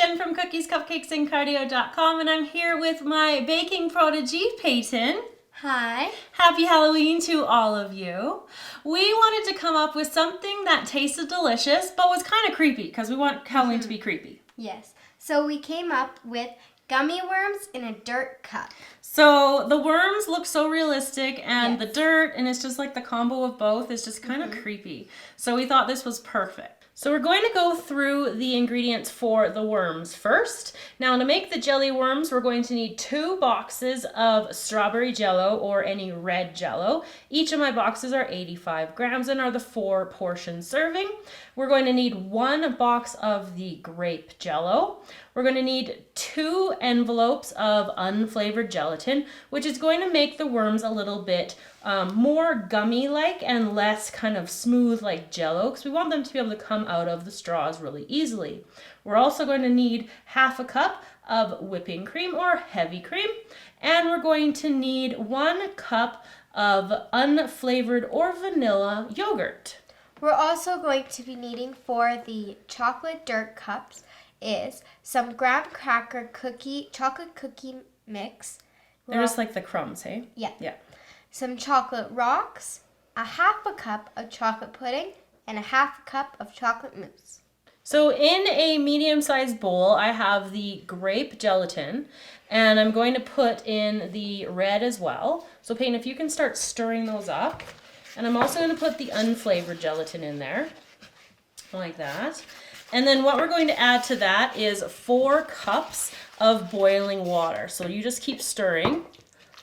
Jen from cookiescupcakesandcardio.com, and I'm here with my baking protege, Peyton. Hi. Happy Halloween to all of you. We wanted to come up with something that tasted delicious, but was kind of creepy, because we want Halloween to be creepy. Yes. So we came up with gummy worms in a dirt cup. So the worms look so realistic, and the dirt, and it's just like the combo of both is just kind of creepy. So we thought this was perfect. So we're going to go through the ingredients for the worms first. Now to make the jelly worms, we're going to need 2 boxes of strawberry jello or any red jello. Each of my boxes are 85 grams and are the 4 portion serving. We're going to need 1 box of the grape jello. We're going to need 2 envelopes of unflavored gelatin, which is going to make the worms a little bit more gummy-like and less kind of smooth like jello, because we want them to be able to come out of the straws really easily. We're also going to need 1/2 cup of whipping cream or heavy cream, and we're going to need 1 cup of unflavored or vanilla yogurt. We're also going to be needing for the chocolate dirt cups is some graham cracker chocolate cookie mix. They're just like the crumbs, hey? Yeah. Yeah. Some chocolate rocks, 1/2 cup of chocolate pudding, and 1/2 cup of chocolate mousse. So in a medium-sized bowl, I have the grape gelatin, and I'm going to put in the red as well. So Payne, if you can start stirring those up. And I'm also going to put the unflavored gelatin in there, like that. And then what we're going to add to that is 4 cups of boiling water. So you just keep stirring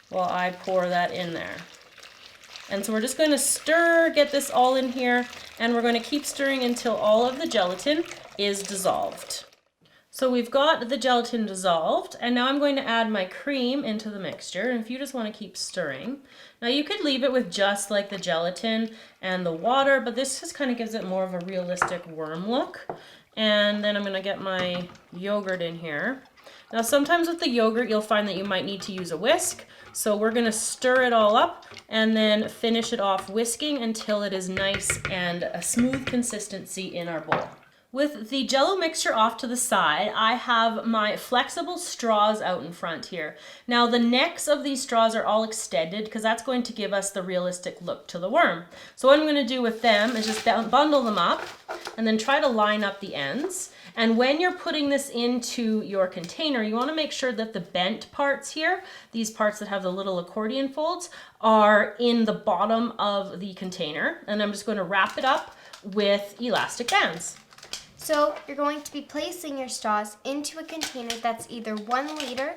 while I pour that in there. And so we're just going to stir, get this all in here, and we're going to keep stirring until all of the gelatin is dissolved. So we've got the gelatin dissolved, and now I'm going to add my cream into the mixture. And if you just want to keep stirring. Now you could leave it with just like the gelatin and the water, but this just kind of gives it more of a realistic worm look. And then I'm going to get my yogurt in here. Now sometimes with the yogurt you'll find that you might need to use a whisk. So we're going to stir it all up and then finish it off whisking until it is nice and a smooth consistency in our bowl. With the jello mixture off to the side, I have my flexible straws out in front here. Now the necks of these straws are all extended because that's going to give us the realistic look to the worm. So what I'm going to do with them is just bundle them up and then try to line up the ends. And when you're putting this into your container, you want to make sure that the bent parts here, these parts that have the little accordion folds, are in the bottom of the container. And I'm just going to wrap it up with elastic bands. So you're going to be placing your straws into a container that's either 1 liter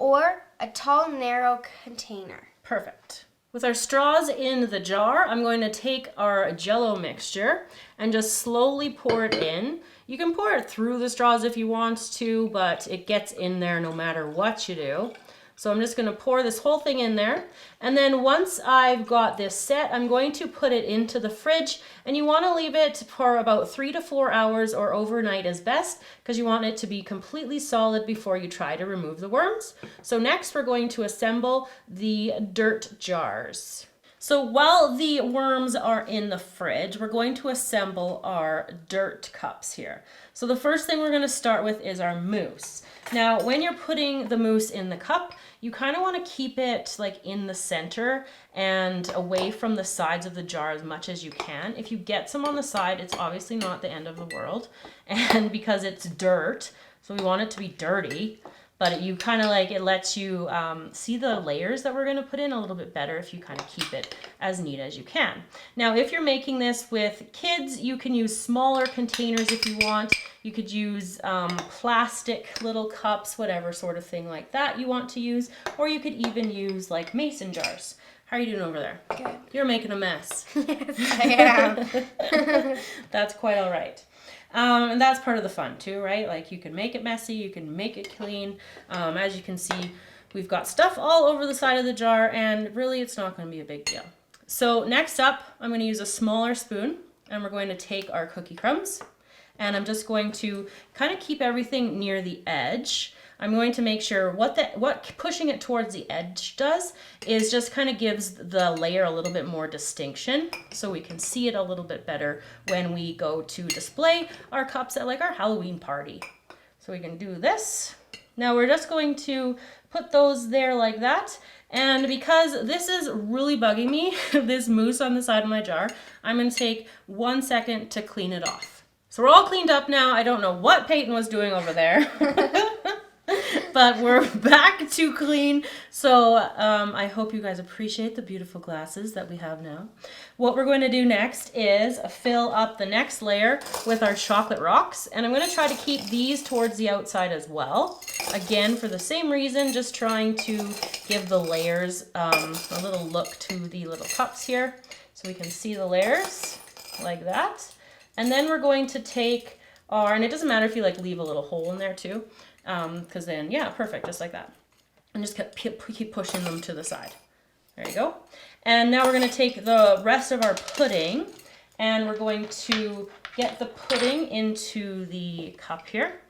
or a tall, narrow container. Perfect. With our straws in the jar, I'm going to take our jello mixture and just slowly pour it in. You can pour it through the straws if you want to, but it gets in there no matter what you do. So I'm just going to pour this whole thing in there. And then once I've got this set, I'm going to put it into the fridge. And you want to leave it for about 3 to 4 hours or overnight is best, because you want it to be completely solid before you try to remove the worms. So next we're going to assemble the dirt jars. So while the worms are in the fridge, we're going to assemble our dirt cups here. So the first thing we're going to start with is our mousse. Now, when you're putting the mousse in the cup, you kind of want to keep it like in the center and away from the sides of the jar as much as you can. If you get some on the side, it's obviously not the end of the world. And because it's dirt, so we want it to be dirty. But you kind of like, it lets you see the layers that we're going to put in a little bit better if you kind of keep it as neat as you can. Now, if you're making this with kids, you can use smaller containers if you want. You could use plastic little cups, whatever sort of thing like that you want to use. Or you could even use like mason jars. How are you doing over there? Good. You're making a mess. Yes, I am. That's quite all right. And that's part of the fun too, right? Like you can make it messy, you can make it clean. As you can see, we've got stuff all over the side of the jar, and really it's not going to be a big deal. So next up, I'm going to use a smaller spoon, and we're going to take our cookie crumbs, and I'm just going to kind of keep everything near the edge. I'm going to make sure what pushing it towards the edge does is just kind of gives the layer a little bit more distinction, so we can see it a little bit better when we go to display our cups at like our Halloween party. So So we can do this. Now we're just going to put those there like that. And because this is really bugging me, this mousse on the side of my jar, I'm going to take 1 second to clean it off. So we're all cleaned up now. I don't know what Peyton was doing over there. But we're back to clean. So I hope you guys appreciate the beautiful glasses that we have now. What we're going to do next is fill up the next layer with our chocolate rocks. And I'm going to try to keep these towards the outside as well. Again, for the same reason, just trying to give the layers a little look to the little cups here. So we can see the layers like that. And then we're going to take our, and it doesn't matter if you like leave a little hole in there too. Because then, yeah, perfect, just like that. And just keep pushing them to the side. There you go. And now we're going to take the rest of our pudding and we're going to get the pudding into the cup here.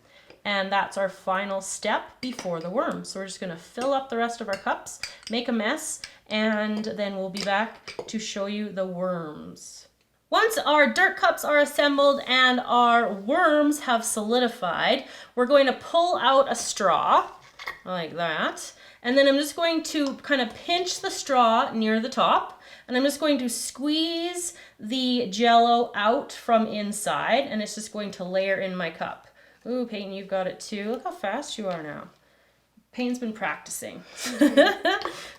And that's our final step before the worms. So we're just going to fill up the rest of our cups, make a mess, and then we'll be back to show you the worms. Once our dirt cups are assembled and our worms have solidified, we're going to pull out a straw like that. And then I'm just going to kind of pinch the straw near the top. And I'm just going to squeeze the Jell-O out from inside. And it's just going to layer in my cup. Ooh, Peyton, you've got it too. Look how fast you are now. Payne's been practicing.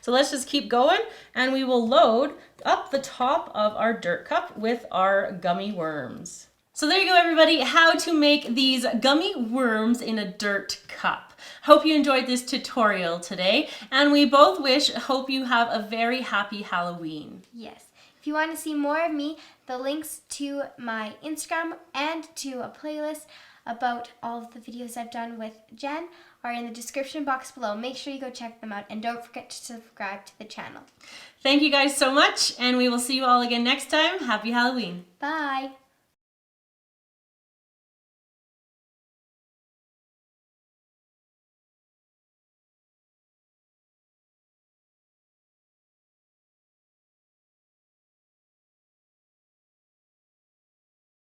So let's just keep going and we will load up the top of our dirt cup with our gummy worms. So there you go, everybody, how to make these gummy worms in a dirt cup. Hope you enjoyed this tutorial today, and we both hope you have a very happy Halloween. Yes. If you want to see more of me, the links to my Instagram and to a playlist about all of the videos I've done with Jen are in the description box below. Make sure you go check them out and don't forget to subscribe to the channel. Thank you guys so much, and we will see you all again next time. Happy Halloween. Bye.